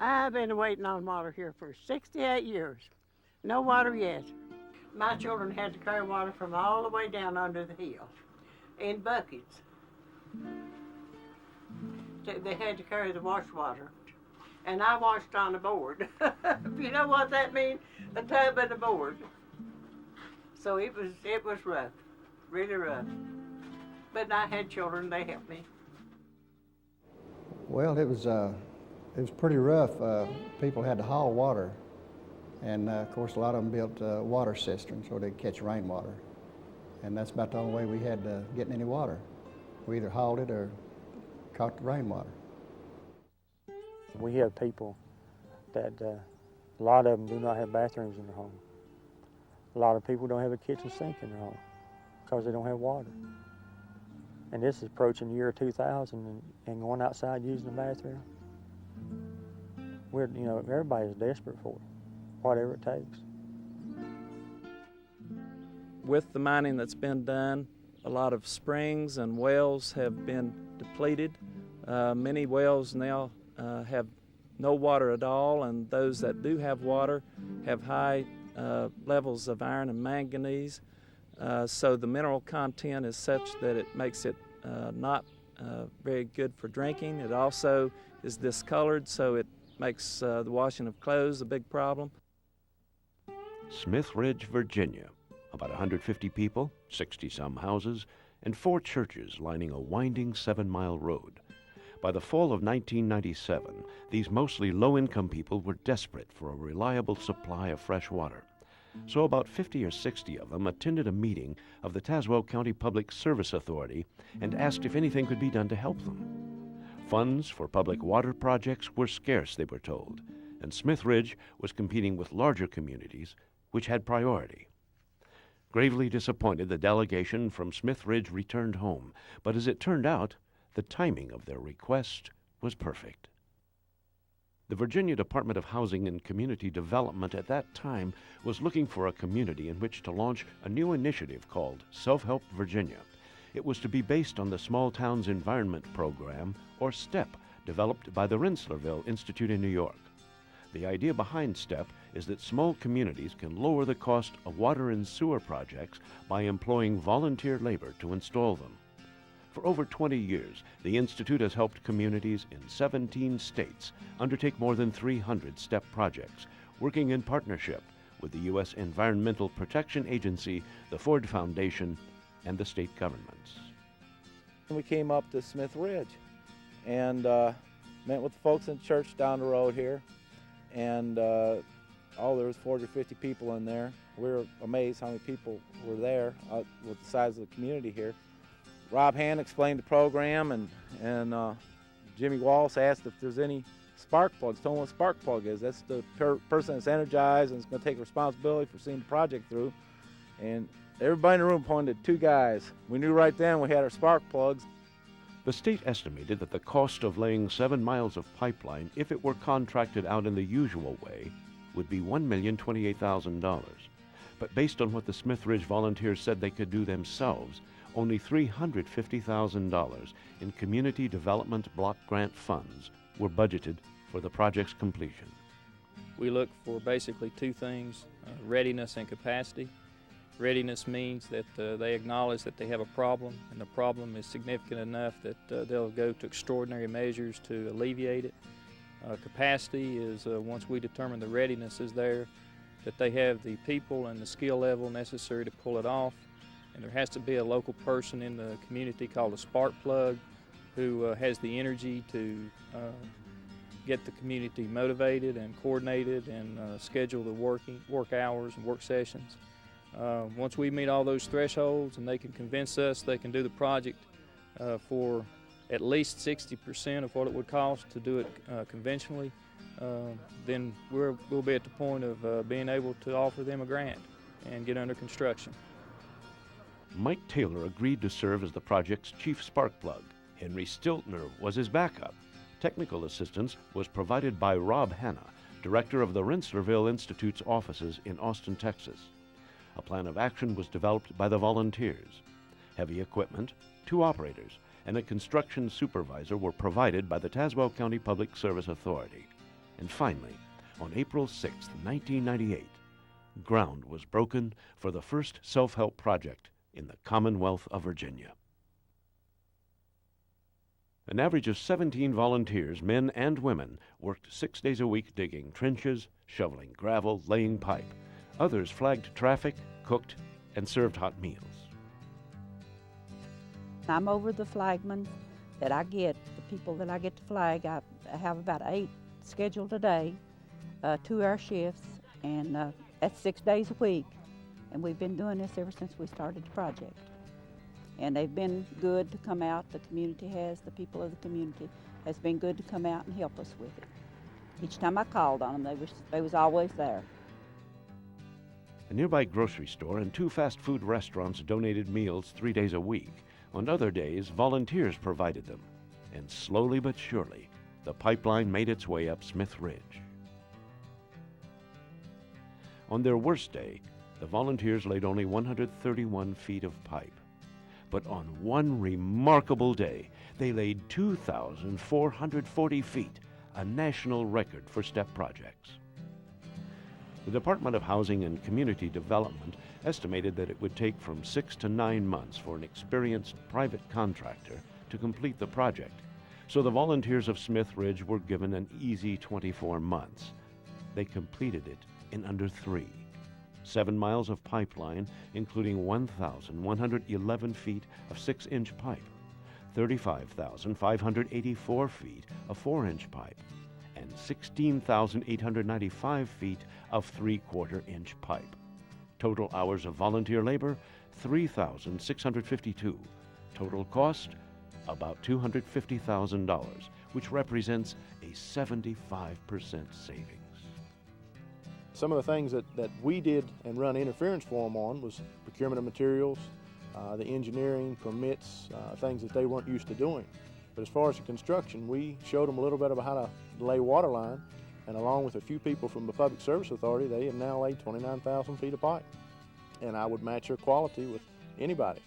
I've been waiting on water here for 68 years. No water yet. My children had to carry water from all the way down under the hill in buckets. They had to carry the wash water. And I washed on a board. You know what that means? A tub and a board. So it was rough, really rough. But I had children, they helped me. Well, it was pretty rough. People had to haul water. And of course, a lot of them built water cisterns so they'd catch rainwater. And that's about the only way we had getting any water. We either hauled it or caught the rainwater. We have people that a lot of them do not have bathrooms in their home. A lot of people don't have a kitchen sink in their home because they don't have water. And this is approaching the year 2000 and going outside using the bathroom. Everybody's desperate for it, whatever it takes. With the mining that's been done, a lot of springs and wells have been depleted. Many wells now have no water at all, and those that do have water have high levels of iron and manganese. So the mineral content is such that it makes it not very good for drinking. It also is discolored, so it makes the washing of clothes a big problem. Smith Ridge, Virginia. About 150 people, 60-some houses, and 4 churches lining a winding 7-mile road. By the fall of 1997, these mostly low-income people were desperate for a reliable supply of fresh water. So about 50 or 60 of them attended a meeting of the Tazewell County Public Service Authority and asked if anything could be done to help them. Funds for public water projects were scarce, they were told, and Smith Ridge was competing with larger communities which had priority. Gravely disappointed, the delegation from Smith Ridge returned home, but as it turned out, the timing of their request was perfect. The Virginia Department of Housing and Community Development at that time was looking for a community in which to launch a new initiative called Self-Help Virginia. It was to be based on the Small Towns Environment Program, or STEP, developed by the Rensselaerville Institute in New York. The idea behind STEP is that small communities can lower the cost of water and sewer projects by employing volunteer labor to install them. For over 20 years, the Institute has helped communities in 17 states undertake more than 300 STEP projects, working in partnership with the U.S. Environmental Protection Agency, the Ford Foundation, and the state governments. We came up to Smith Ridge and met with the folks in the church down the road here, and there was 40 or 50 people in there. We were amazed how many people were there with the size of the community here. Rob Hand explained the program, and Jimmy Wallace asked if there's any spark plugs. Told him what Sparkplug is. That's the person that's energized and is going to take responsibility for seeing the project through. And everybody in the room pointed at 2 guys. We knew right then we had our spark plugs. The state estimated that the cost of laying 7 miles of pipeline, if it were contracted out in the usual way, would be $1,028,000. But based on what the Smith Ridge volunteers said they could do themselves, only $350,000 in community development block grant funds were budgeted for the project's completion. We look for basically 2 things, readiness and capacity. Readiness means that they acknowledge that they have a problem, and the problem is significant enough that they'll go to extraordinary measures to alleviate it. Capacity is once we determine the readiness is there, that they have the people and the skill level necessary to pull it off. And there has to be a local person in the community called a Sparkplug who has the energy to get the community motivated and coordinated and schedule the work hours and work sessions. Once we meet all those thresholds and they can convince us they can do the project for at least 60% of what it would cost to do it conventionally, then we'll be at the point of being able to offer them a grant and get under construction. Mike Taylor agreed to serve as the project's chief sparkplug. Henry Stiltner was his backup. Technical assistance was provided by Rob Hanna, director of the Rensselaerville Institute's offices in Austin, Texas. A plan of action was developed by the volunteers. Heavy equipment, 2 operators, and a construction supervisor were provided by the Tazewell County Public Service Authority. And finally, on April 6, 1998, ground was broken for the first self-help project in the Commonwealth of Virginia. An average of 17 volunteers, men and women, worked 6 days a week digging trenches, shoveling gravel, laying pipe. Others flagged traffic, cooked, and served hot meals. I'm over the flagmen that I get, the people that I get to flag. I have about 8 scheduled a day, 2-hour shifts, and that's 6 days a week. And we've been doing this ever since we started the project. And they've been good to come out, the community has, the people of the community has been good to come out and help us with it. Each time I called on them, they was always there. A nearby grocery store and 2 fast food restaurants donated meals 3 days a week. On other days, volunteers provided them. And slowly but surely, the pipeline made its way up Smith Ridge. On their worst day, the volunteers laid only 131 feet of pipe. But on one remarkable day, they laid 2,440 feet, a national record for step projects. The Department of Housing and Community Development estimated that it would take from 6 to 9 months for an experienced private contractor to complete the project, so the volunteers of Smith Ridge were given an easy 24 months. They completed it in under 3. 7 miles of pipeline, including 1,111 feet of 6-inch pipe, 35,584 feet of 4-inch pipe, and 16,895 feet of 3/4-inch pipe. Total hours of volunteer labor, 3,652. Total cost, about $250,000, which represents a 75% savings. Some of the things that we did and run interference for them on was procurement of materials, the engineering, permits, things that they weren't used to doing. But as far as the construction, we showed them a little bit about how to lay water line, and along with a few people from the Public Service Authority, they have now laid 29,000 feet of pipe. And I would match their quality with anybody's.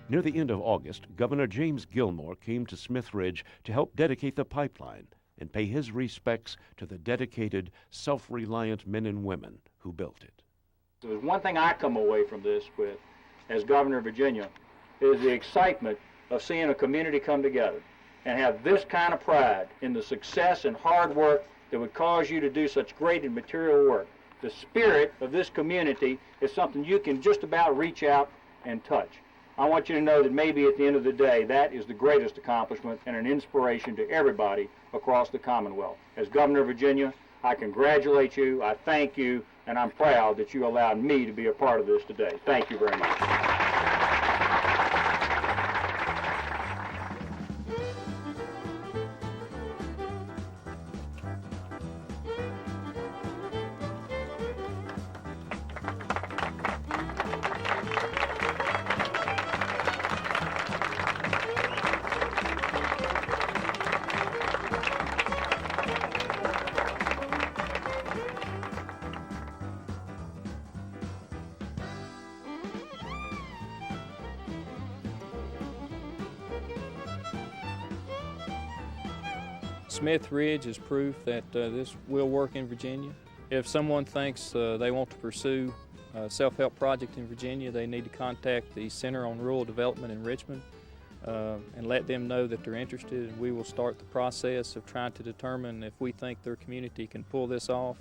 Near the end of August, Governor James Gilmore came to Smith Ridge to help dedicate the pipeline and pay his respects to the dedicated, self-reliant men and women who built it. There's one thing I come away from this with as governor of Virginia is the excitement of seeing a community come together and have this kind of pride in the success and hard work that would cause you to do such great and material work. The spirit of this community is something you can just about reach out and touch. I want you to know that maybe at the end of the day, that is the greatest accomplishment and an inspiration to everybody across the Commonwealth. As governor of Virginia, I congratulate you, I thank you, and I'm proud that you allowed me to be a part of this today. Thank you very much. Smith Ridge is proof that this will work in Virginia. If someone thinks they want to pursue a self-help project in Virginia, they need to contact the Center on Rural Development in Richmond and let them know that they're interested, and we will start the process of trying to determine if we think their community can pull this off.